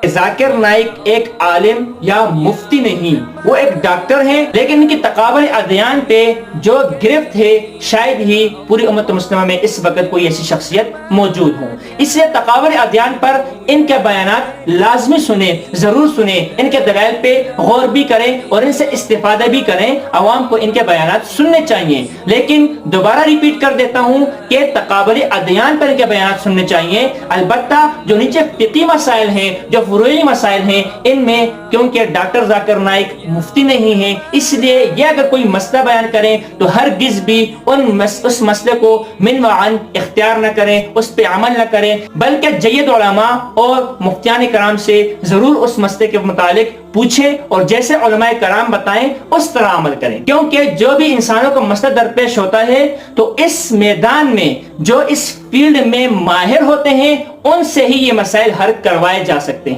जाकिर नाइक एक आलिम या मुफ्ती नहीं, वो एक डॉक्टर हैं, लेकिन इनकी तकाबुल अदयान पे जो गिरफ्त है शायद ही पूरी उम्मत मुस्लिमा में इस वक्त कोई ऐसी शख्सियत मौजूद हो। इसलिए तकाबुल अदयान पर इनके बयानात लाजमी सुने, जरूर सुने, इनके दलाइल पे गौर भी करें और इनसे इस्तिफादा भी करें। अवाम को इनके बयानात सुनने चाहिए, लेकिन दोबारा रिपीट कर देता हूँ कि तकाबुल अदयान पर इनके बयानात सुनने चाहिए। अलबत्ता जो नीचे फिकी मसाइल हैं, जो फुरूई मसाइल हैं, इनमें क्योंकि डॉक्टर जाकिर नाइक मुफ्ती नहीं है, इसलिए ये अगर कोई मसला बयान करें तो हरगिज भी उस मसले को मिन व अन इख्तियार न करें, उस पर अमल न करें, बल्कि जय्यद उलमा और मुफ्तियान कराम से जरूर उस मसले के मुतालिक पूछे और जैसे उलमाए कराम बताएं उस तरह अमल करें। क्योंकि जो भी इंसानों को मसला दरपेश होता है तो इस मैदान में जो इस फील्ड में माहिर होते हैं उनसे ही ये मसाइल हल करवाए जा सकते हैं।